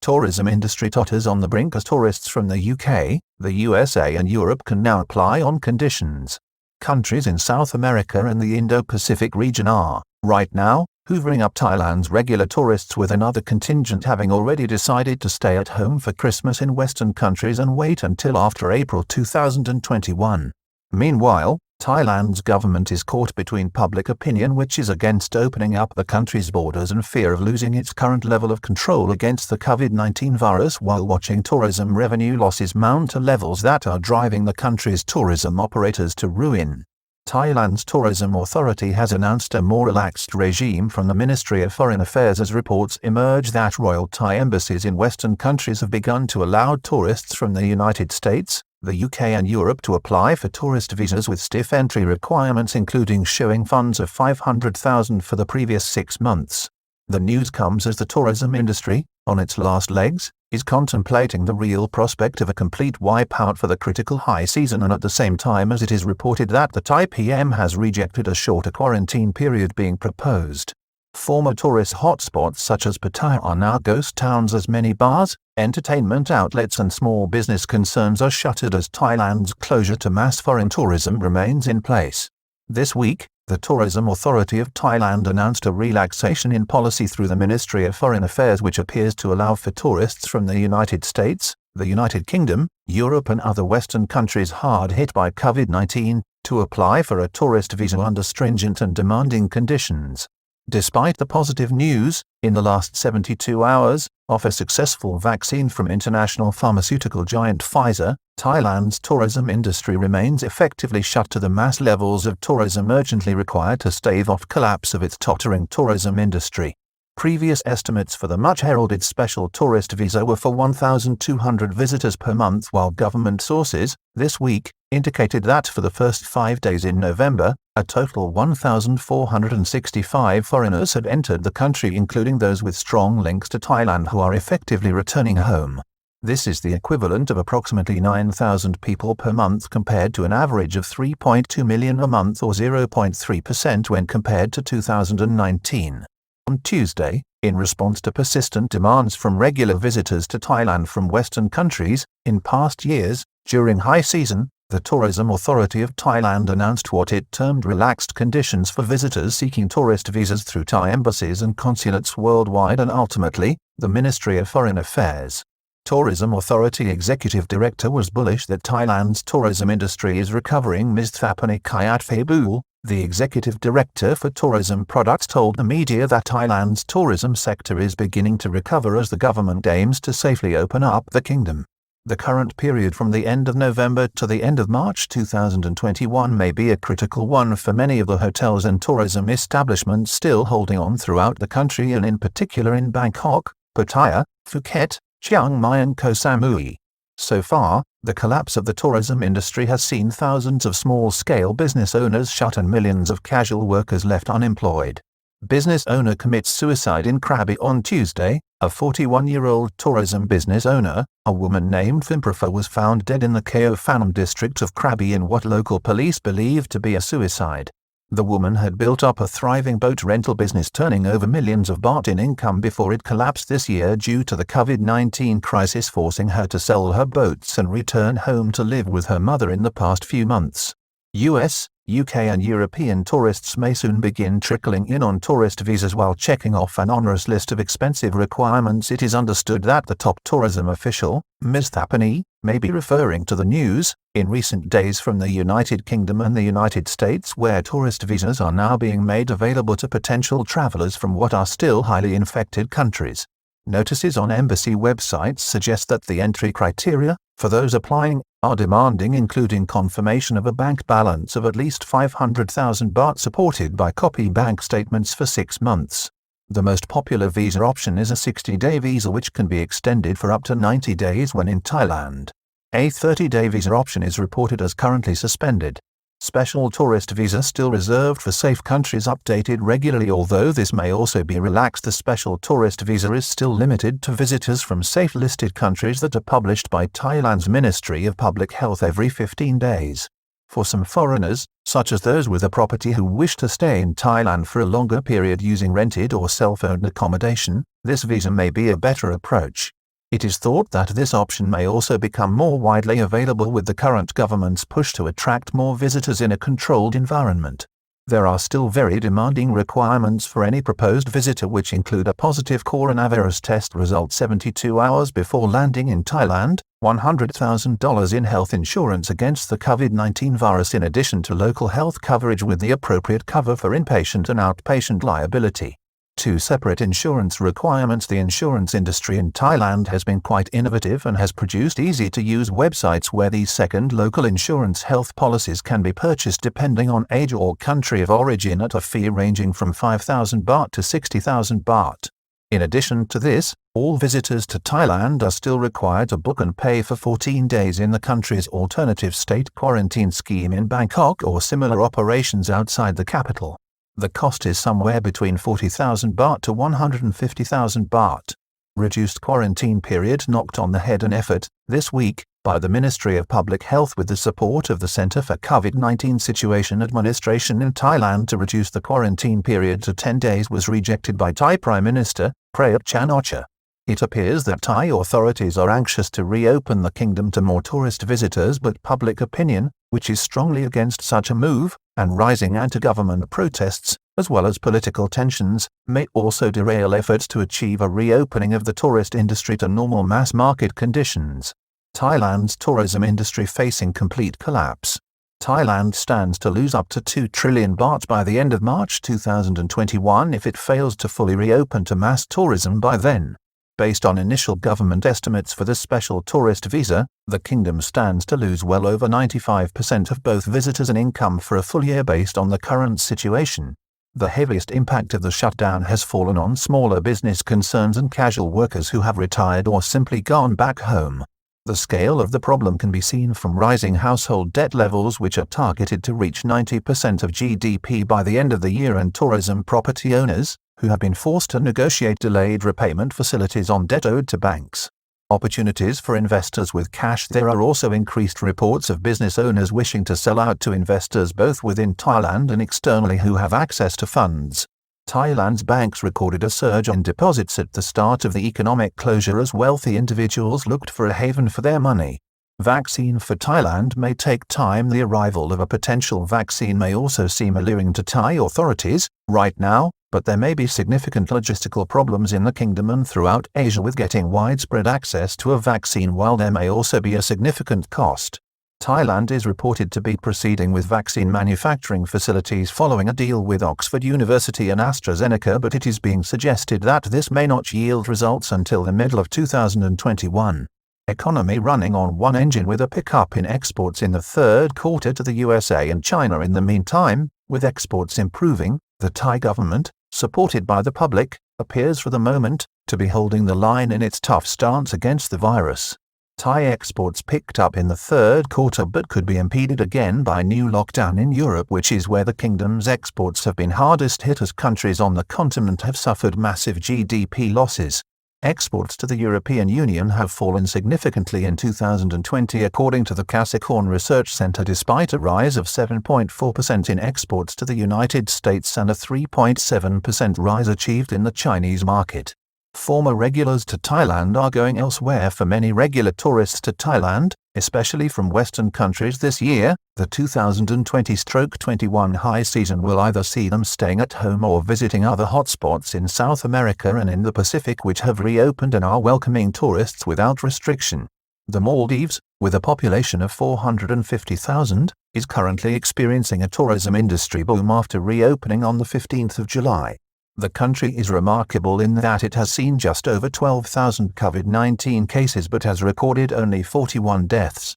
Tourism industry totters on the brink as tourists from the UK, the USA and Europe can now apply on conditions. Countries in South America and the Indo Pacific region are, right now, hoovering up Thailand's regular tourists, with another contingent having already decided to stay at home for Christmas in Western countries and wait until after April 2021. Meanwhile, Thailand's government is caught between public opinion, which is against opening up the country's borders, and fear of losing its current level of control against the COVID-19 virus, while watching tourism revenue losses mount to levels that are driving the country's tourism operators to ruin. Thailand's tourism authority has announced a more relaxed regime from the Ministry of Foreign Affairs as reports emerge that royal Thai embassies in Western countries have begun to allow tourists from the United States, the UK and Europe to apply for tourist visas with stiff entry requirements, including showing funds of $500,000 for the previous 6 months. The news comes as the tourism industry, on its last legs, is contemplating the real prospect of a complete wipeout for the critical high season, and at the same time as it is reported that the Thai PM has rejected a shorter quarantine period being proposed. Former tourist hotspots such as Pattaya are now ghost towns as many bars, entertainment outlets and small business concerns are shuttered as Thailand's closure to mass foreign tourism remains in place. This week, the Tourism Authority of Thailand announced a relaxation in policy through the Ministry of Foreign Affairs, which appears to allow for tourists from the United States, the United Kingdom, Europe and other Western countries hard hit by COVID-19 to apply for a tourist visa under stringent and demanding conditions. Despite the positive news, in the last 72 hours, of a successful vaccine from international pharmaceutical giant Pfizer, Thailand's tourism industry remains effectively shut to the mass levels of tourism urgently required to stave off collapse of its tottering tourism industry. Previous estimates for the much-heralded special tourist visa were for 1,200 visitors per month, while government sources, this week, indicated that for the first 5 days in November, a total 1,465 foreigners had entered the country, including those with strong links to Thailand who are effectively returning home. This is the equivalent of approximately 9,000 people per month, compared to an average of 3.2 million a month, or 0.3% when compared to 2019. On Tuesday, in response to persistent demands from regular visitors to Thailand from Western countries, in past years, during high season, the Tourism Authority of Thailand announced what it termed relaxed conditions for visitors seeking tourist visas through Thai embassies and consulates worldwide, and ultimately, the Ministry of Foreign Affairs. Tourism Authority Executive Director was bullish that Thailand's tourism industry is recovering. Ms. Thapani Kayatphabul, the Executive Director for Tourism Products, told the media that Thailand's tourism sector is beginning to recover as the government aims to safely open up the kingdom. The current period from the end of November to the end of March 2021 may be a critical one for many of the hotels and tourism establishments still holding on throughout the country, and in particular in Bangkok, Pattaya, Phuket, Chiang Mai and Koh Samui. So far, the collapse of the tourism industry has seen thousands of small-scale business owners shut and millions of casual workers left unemployed. Business owner commits suicide in Krabi on Tuesday. A 41-year-old tourism business owner, a woman named Phimprafa, was found dead in the Keo Phanom district of Krabi in what local police believed to be a suicide. The woman had built up a thriving boat rental business, turning over millions of baht in income before it collapsed this year due to the COVID-19 crisis, forcing her to sell her boats and return home to live with her mother in the past few months. US, UK and European tourists may soon begin trickling in on tourist visas while checking off an onerous list of expensive requirements. It is understood that the top tourism official, Ms. Thapani, may be referring to the news in recent days from the United Kingdom and the United States, where tourist visas are now being made available to potential travelers from what are still highly infected countries. Notices on embassy websites suggest that the entry criteria for those applying are demanding, including confirmation of a bank balance of at least 500,000 baht supported by copy bank statements for 6 months. The most popular visa option is a 60-day visa, which can be extended for up to 90 days when in Thailand. A 30-day visa option is reported as currently suspended. Special tourist visa still reserved for safe countries, updated regularly. Although this may also be relaxed, the special tourist visa is still limited to visitors from safe listed countries that are published by Thailand's Ministry of Public Health every 15 days. For some foreigners, such as those with a property who wish to stay in Thailand for a longer period using rented or self-owned accommodation, this visa may be a better approach. It is thought that this option may also become more widely available with the current government's push to attract more visitors in a controlled environment. There are still very demanding requirements for any proposed visitor, which include a positive coronavirus test result 72 hours before landing in Thailand, $100,000 in health insurance against the COVID-19 virus, in addition to local health coverage with the appropriate cover for inpatient and outpatient liability. Two separate insurance requirements. The insurance industry in Thailand has been quite innovative and has produced easy-to-use websites where these second local insurance health policies can be purchased depending on age or country of origin at a fee ranging from 5,000 baht to 60,000 baht. In addition to this, all visitors to Thailand are still required to book and pay for 14 days in the country's alternative state quarantine scheme in Bangkok or similar operations outside the capital. The cost is somewhere between 40,000 baht to 150,000 baht. Reduced quarantine period knocked on the head an effort, this week, by the Ministry of Public Health with the support of the Center for COVID-19 Situation Administration in Thailand to reduce the quarantine period to 10 days was rejected by Thai Prime Minister, Prayut Chan-o-cha. It appears that Thai authorities are anxious to reopen the kingdom to more tourist visitors, but public opinion, which is strongly against such a move, and rising anti-government protests, as well as political tensions, may also derail efforts to achieve a reopening of the tourist industry to normal mass market conditions. Thailand's tourism industry facing complete collapse. Thailand stands to lose up to 2 trillion baht by the end of March 2021 if it fails to fully reopen to mass tourism by then. Based on initial government estimates for the special tourist visa, the kingdom stands to lose well over 95% of both visitors and income for a full year based on the current situation. The heaviest impact of the shutdown has fallen on smaller business concerns and casual workers who have retired or simply gone back home. The scale of the problem can be seen from rising household debt levels, which are targeted to reach 90% of GDP by the end of the year, and tourism property owners, who have been forced to negotiate delayed repayment facilities on debt owed to banks. Opportunities for investors with cash. There are also increased reports of business owners wishing to sell out to investors both within Thailand and externally who have access to funds. Thailand's banks recorded a surge in deposits at the start of the economic closure as wealthy individuals looked for a haven for their money. Vaccine for Thailand may take time. The arrival of a potential vaccine may also seem alluring to Thai authorities right now, but there may be significant logistical problems in the kingdom and throughout Asia with getting widespread access to a vaccine, while there may also be a significant cost. Thailand is reported to be proceeding with vaccine manufacturing facilities following a deal with Oxford University and AstraZeneca, but it is being suggested that this may not yield results until the middle of 2021. Economy running on one engine with a pickup in exports in the third quarter to the USA and China. In the meantime, with exports improving, the Thai government, supported by the public, appears for the moment to be holding the line in its tough stance against the virus. Thai exports picked up in the third quarter but could be impeded again by new lockdown in Europe, which is where the kingdom's exports have been hardest hit as countries on the continent have suffered massive GDP losses. Exports to the European Union have fallen significantly in 2020 according to the Capricorn Research Center, despite a rise of 7.4% in exports to the United States and a 3.7% rise achieved in the Chinese market. Former regulars to Thailand are going elsewhere. For many regular tourists to Thailand, especially from Western countries this year, the 2020-21 high season will either see them staying at home or visiting other hotspots in South America and in the Pacific, which have reopened and are welcoming tourists without restriction. The Maldives, with a population of 450,000, is currently experiencing a tourism industry boom after reopening on the 15th of July. The country is remarkable in that it has seen just over 12,000 COVID-19 cases but has recorded only 41 deaths.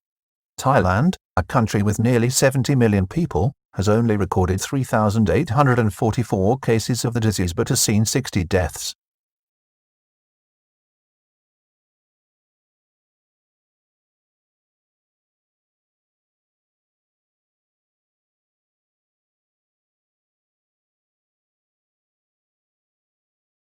Thailand, a country with nearly 70 million people, has only recorded 3,844 cases of the disease but has seen 60 deaths.